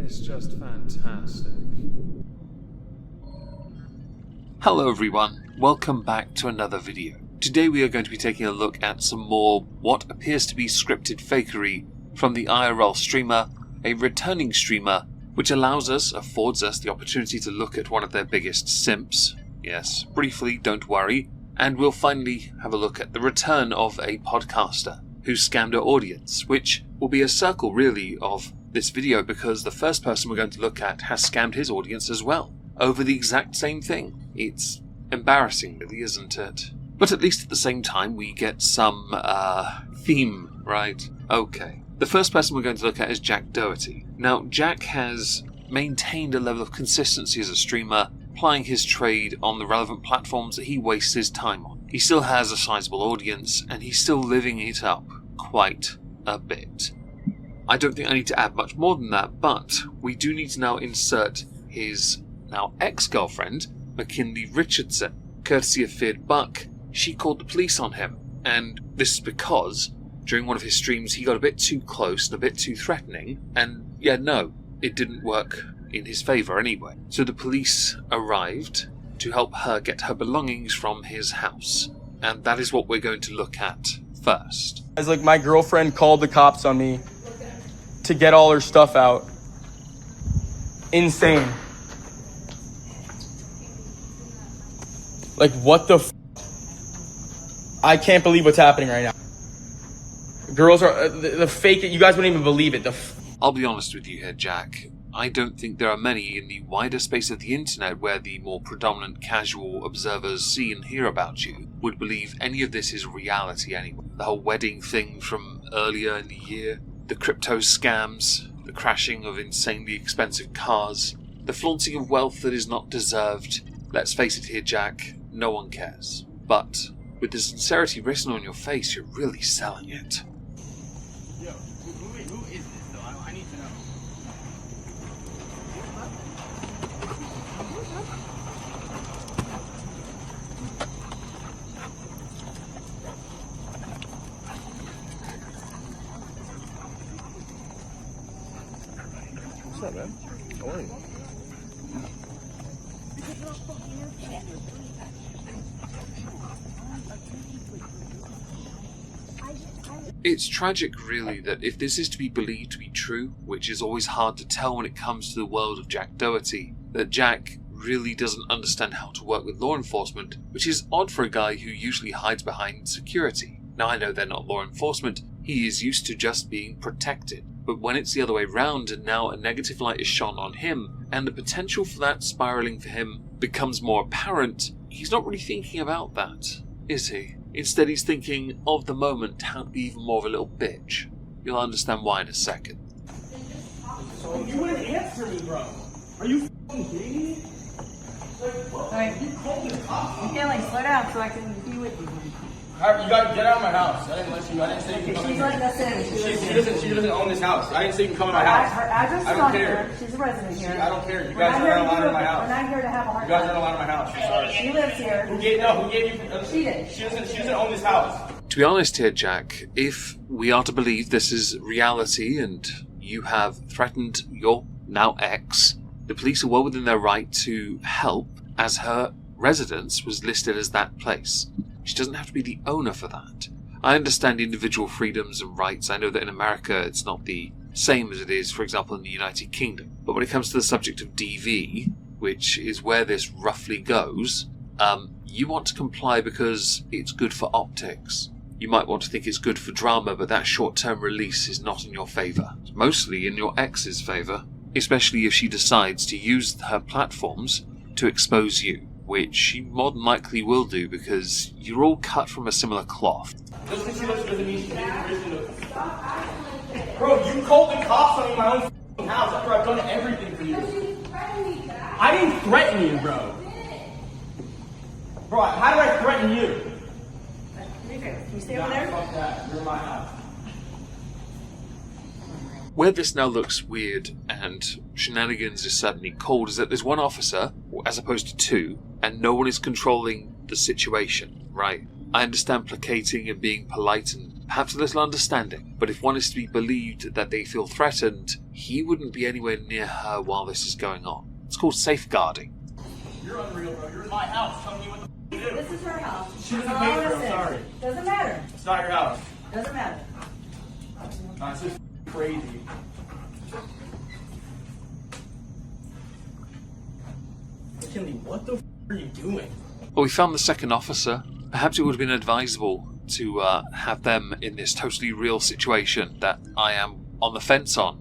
is just fantastic. Hello everyone, welcome back to another video. Today we are going to be taking a look at some more what appears to be scripted fakery from the IRL streamer, a returning streamer, which affords us the opportunity to look at one of their biggest simps. Yes, briefly, don't worry. And we'll finally have a look at the return of a podcaster who scammed her audience, which will be a circle really of this video because the first person we're going to look at has scammed his audience as well, over the exact same thing. It's embarrassing really, isn't it? But at least at the same time we get some theme, right? Okay. The first person we're going to look at is Jack Doherty. Now, Jack has maintained a level of consistency as a streamer, applying his trade on the relevant platforms that he wastes his time on. He still has a sizable audience, and he's still living it up quite a bit. I don't think I need to add much more than that, but we do need to now insert his now ex-girlfriend, McKinley Richardson. Courtesy of Feared Buck, she called the police on him, and this is because during one of his streams he got a bit too close and a bit too threatening, and yeah, no, it didn't work in his favour anyway. So the police arrived to help her get her belongings from his house, and that is what we're going to look at first. As like my girlfriend called the cops on me to get all her stuff out. Insane. Like what the I can't believe what's happening right now. Girls are the fake it. You guys wouldn't even believe it. I'll be honest with you here, Jack. I don't think there are many in the wider space of the internet where the more predominant casual observers see and hear about you would believe any of this is reality anyway. The whole wedding thing from earlier in the year, the crypto scams, the crashing of insanely expensive cars, the flaunting of wealth that is not deserved. Let's face it here, Jack, no one cares. But with the sincerity written on your face, you're really selling it. Yo, who is this though? I need to know. What's up, man? How are you? It's tragic really that if this is to be believed to be true, which is always hard to tell when it comes to the world of Jack Doherty, that Jack really doesn't understand how to work with law enforcement, which is odd for a guy who usually hides behind security. Now I know they're not law enforcement, he is used to just being protected. But when it's the other way round and now a negative light is shone on him, and the potential for that spiralling for him becomes more apparent, he's not really thinking about that, is he? Instead he's thinking of the moment how to be even more of a little bitch. You'll understand why in a second. So you wouldn't answer me, bro. Are you f***ing kidding me? Like, what? Alright. You called the cops. McKinley, slow down so I can be with you. Alright, you gotta get out of my house. I didn't let you. I didn't say you can come in. She's letting us in. She doesn't own this house. I didn't say you can come in my house. Her address I is don't on care. here. She's a resident here. I don't care. You guys aren't allowed in my house. We're not here to have a hard You guys aren't time. allowed in my house. I'm sorry. She lives here. Who gave you? She did. She doesn't own this house. To be honest here, Jack, if we are to believe this is reality and you have threatened your now ex, the police are well within their right to help, as her residence was listed as that place. She doesn't have to be the owner for that. I understand individual freedoms and rights. I know that in America it's not the same as it is, for example, in the United Kingdom. But when it comes to the subject of DV, which is where this roughly goes, you want to comply because it's good for optics. You might want to think it's good for drama, but that short-term release is not in your favour. It's mostly in your ex's favour, especially if she decides to use her platforms to expose you, which she more than likely will do because you're all cut from a similar cloth. Just because she doesn't mean she made permission to... Bro, you called the cops on me in my own f***ing house after I've done everything for you. I didn't threaten you, bro. Bro, how did I threaten you? Can you stay over there? Fuck that. You're in my house. Where this now looks weird and shenanigans is certainly cold is that there's one officer, as opposed to two, and no one is controlling the situation, right? I understand placating and being polite and perhaps a little understanding, but if one is to be believed that they feel threatened, he wouldn't be anywhere near her while this is going on. It's called safeguarding. You're unreal, bro. You're in my house. Tell me what the f*** to do. This is her house. She doesn't pay for it. I'm sorry. Doesn't matter. It's not your house. Doesn't matter. Nah, it's just crazy. McKinley, what the f*** are you doing? Well, we found the second officer. Perhaps it would have been advisable to have them in this totally real situation that I am on the fence on.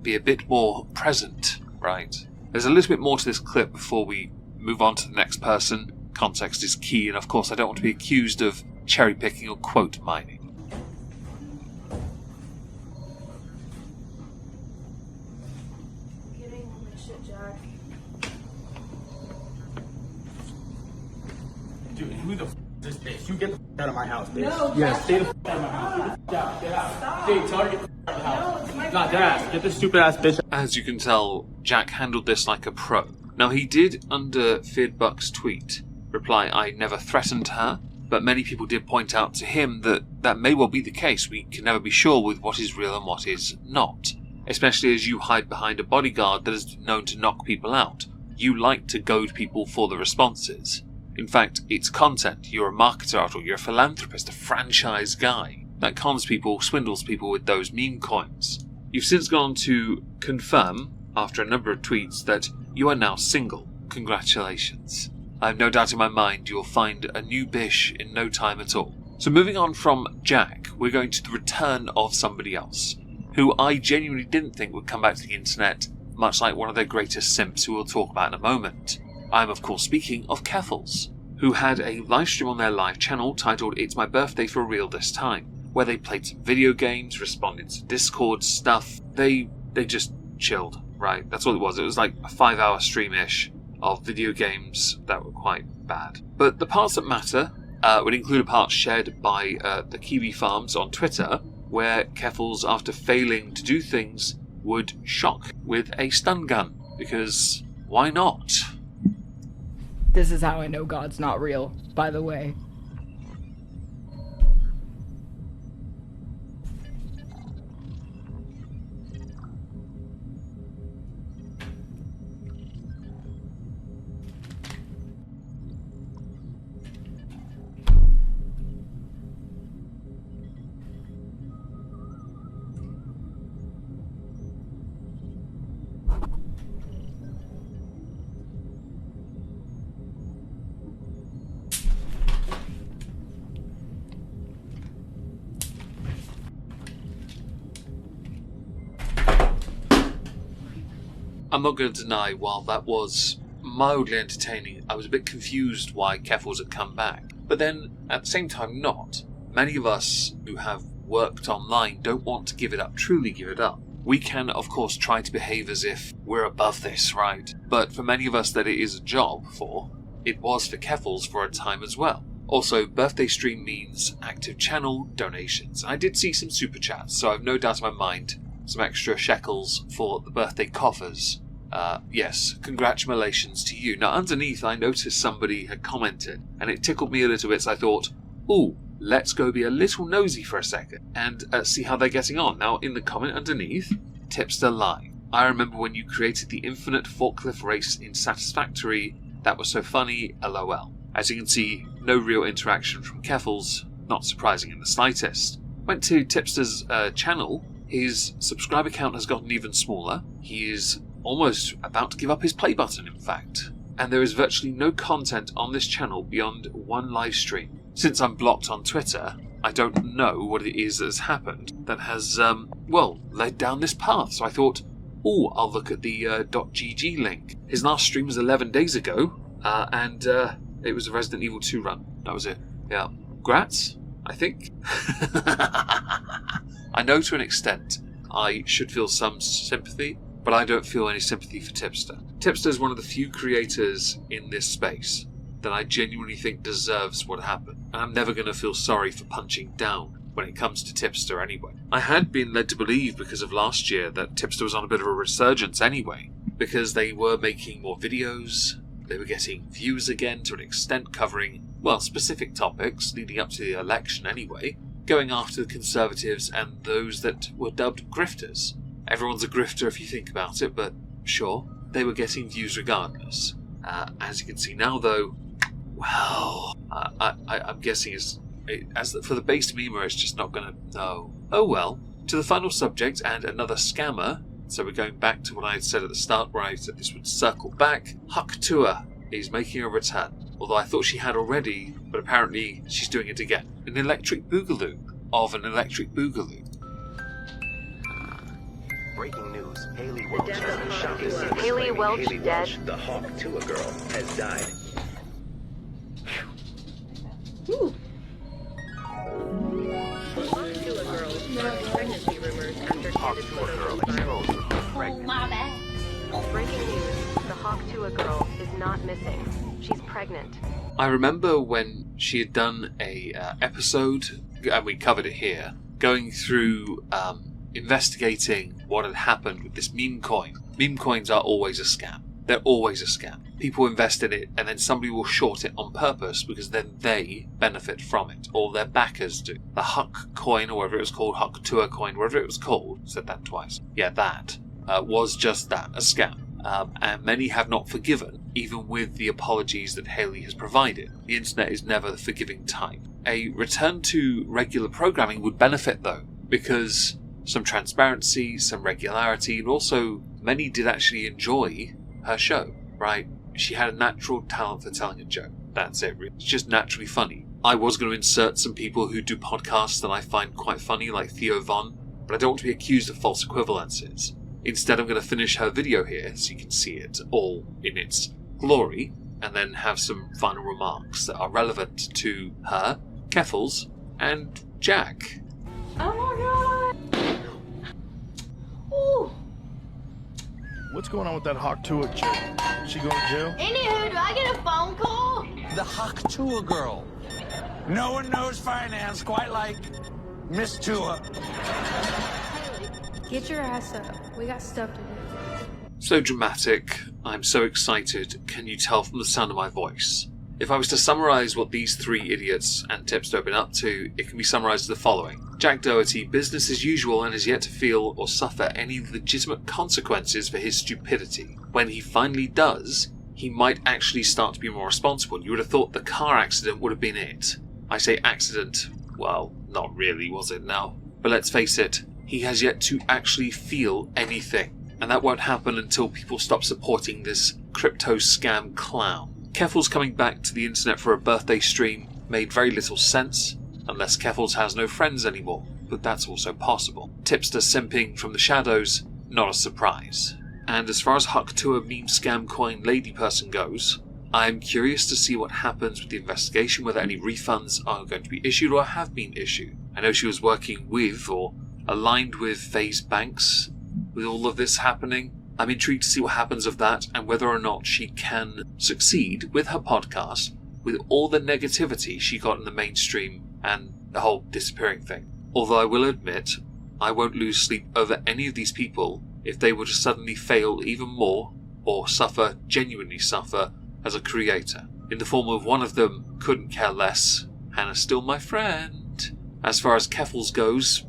Be a bit more present, right? There's a little bit more to this clip before we move on to the next person. Context is key, and of course I don't want to be accused of cherry picking or quote mining. Kidding, holy shit, Jack. Dude, who the f*** is this bitch? You get the f*** out of my house, bitch. No, yeah, Jack. stay the f*** out of my house. Get out. Get out. Stop. Dude, tell her to get the f*** out of the house. No, it's my Not that. Get this stupid ass bitch. As you can tell, Jack handled this like a pro. Now he did, under Fearedbuck's tweet, reply, "I never threatened her," but many people did point out to him that that may well be the case. We can never be sure with what is real and what is not, especially as you hide behind a bodyguard that is known to knock people out. You like to goad people for the responses. In fact, it's content. You're a marketer after all. You're a philanthropist, a franchise guy that cons people, swindles people with those meme coins. You've since gone to confirm, after a number of tweets, that you are now single. Congratulations. I have no doubt in my mind you'll find a new bish in no time at all. So moving on from Jack, we're going to the return of somebody else, who I genuinely didn't think would come back to the internet, much like one of their greatest simps who we'll talk about in a moment. I'm of course speaking of Keffals, who had a live stream on their live channel titled "It's My Birthday for Real This Time," where they played some video games, responded to Discord stuff. They just chilled, right? That's all it was. It was like a 5-hour stream-ish of video games that were quite bad. But the parts that matter would include a part shared by the Kiwi Farms on Twitter, where Keffals, after failing to do things, would shock with a stun gun. Because why not? This is how I know God's not real, by the way. I'm not going to deny, while that was mildly entertaining, I was a bit confused why Keffals had come back. But then, at the same time, not. Many of us who have worked online don't want to give it up, truly give it up. We can, of course, try to behave as if we're above this, right? But for many of us that it is a job for, it was for Keffals for a time as well. Also, birthday stream means active channel donations. I did see some super chats, so I've no doubt in my mind some extra shekels for the birthday coffers. Yes, congratulations to you. Now, underneath, I noticed somebody had commented, and it tickled me a little bit, so I thought, ooh, let's go be a little nosy for a second, and see how they're getting on. Now, in the comment underneath, Tipster live. I remember when you created the infinite forklift race in Satisfactory. That was so funny, lol. As you can see, no real interaction from Keffals, not surprising in the slightest. Went to Tipster's channel. His subscriber count has gotten even smaller. He is almost about to give up his play button, in fact. And there is virtually no content on this channel beyond one live stream. Since I'm blocked on Twitter, I don't know what it is that has happened that has, led down this path. So I thought, ooh, I'll look at the .gg link. His last stream was 11 days ago, and it was a Resident Evil 2 run. That was it. Yeah. Grats, I think. I know to an extent I should feel some sympathy, but I don't feel any sympathy for Tipster. Tipster is one of the few creators in this space that I genuinely think deserves what happened, and I'm never going to feel sorry for punching down when it comes to Tipster anyway. I had been led to believe because of last year that Tipster was on a bit of a resurgence anyway, because they were making more videos, They were getting views again to an extent, covering, well, specific topics leading up to the election anyway, going after the Conservatives and those that were dubbed grifters. Everyone's a grifter if you think about it, but sure, they were getting views regardless. As you can see now, though, well, I'm guessing for the base memer, it's just not going to know. Oh well. To the final subject and another scammer. So we're going back to what I had said at the start, where I said this would circle back. Tuah is making a return. Although I thought she had already, but apparently she's doing it again. An electric boogaloo of an electric boogaloo. Breaking news. Haley Welch has been shot. Haley Welch dead. The Hawk Tuah girl has died. Ooh. Hawk Tuah girl sparked pregnancy rumors after Hawk Candace Tuah girl was viral. exposed for pregnant. My bad. Breaking news. The Hawk Tuah girl is not missing. She's pregnant. I remember when she had done a episode, and we covered it here, going through investigating what had happened with this meme coin. Meme coins are always a scam. They're always a scam. People invest in it and then somebody will short it on purpose because then they benefit from it, or their backers do. The Huck coin, or whatever it was called, Huck Tuah coin, whatever it was called, said that twice. Yeah, that was just that, a scam. And many have not forgiven, even with the apologies that Haley has provided. The internet is never the forgiving type. A return to regular programming would benefit though, because some transparency, some regularity, and also many did actually enjoy her show, right? She had a natural talent for telling a joke. That's it, really. It's just naturally funny. I was going to insert some people who do podcasts that I find quite funny, like Theo Von, but I don't want to be accused of false equivalences. Instead, I'm going to finish her video here so you can see it all in its glory, and then have some final remarks that are relevant to her, Keffals, and Jack. Oh my god. Ooh. What's going on with that Hawk Tuah chick? She going to jail? Anywho, do I get a phone call? The Hawk Tuah girl. No one knows finance quite like Miss Tuah. Get your ass up. We got stuff to do. So dramatic. I'm so excited. Can you tell from the sound of my voice? If I was to summarise what these three idiots and Tipster have been up to, it can be summarised as the following. Jack Doherty, business as usual, and has yet to feel or suffer any legitimate consequences for his stupidity. When he finally does, he might actually start to be more responsible. You would have thought the car accident would have been it. I say accident, well, not really, was it now? But let's face it, he has yet to actually feel anything. And that won't happen until people stop supporting this crypto scam clown. Keffals coming back to the internet for a birthday stream made very little sense, unless Keffals has no friends anymore, but that's also possible. Tipster simping from the shadows, not a surprise. And as far as Huck Tuah meme scam coin lady person goes, I am curious to see what happens with the investigation, whether any refunds are going to be issued or have been issued. I know she was working with or aligned with FaZe Banks with all of this happening. I'm intrigued to see what happens of that and whether or not she can succeed with her podcast with all the negativity she got in the mainstream and the whole disappearing thing. Although I will admit, I won't lose sleep over any of these people if they were to suddenly fail even more or genuinely suffer as a creator. In the form of one of them couldn't care less, Hannah's still my friend. As far as Keffals goes,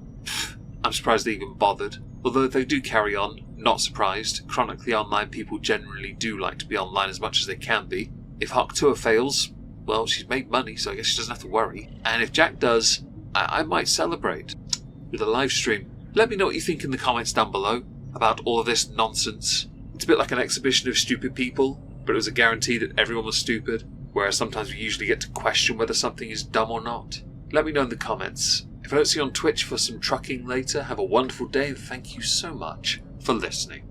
I'm surprised they even bothered. Although if they do carry on, not surprised. Chronically online people generally do like to be online as much as they can be. If Huck Tuah fails, well, she's made money, so I guess she doesn't have to worry. And if Jack does, I might celebrate with a live stream. Let me know what you think in the comments down below about all of this nonsense. It's a bit like an exhibition of stupid people, but it was a guarantee that everyone was stupid, whereas sometimes we usually get to question whether something is dumb or not. Let me know in the comments. If I don't see you on Twitch for some trucking later, have a wonderful day and thank you so much for listening.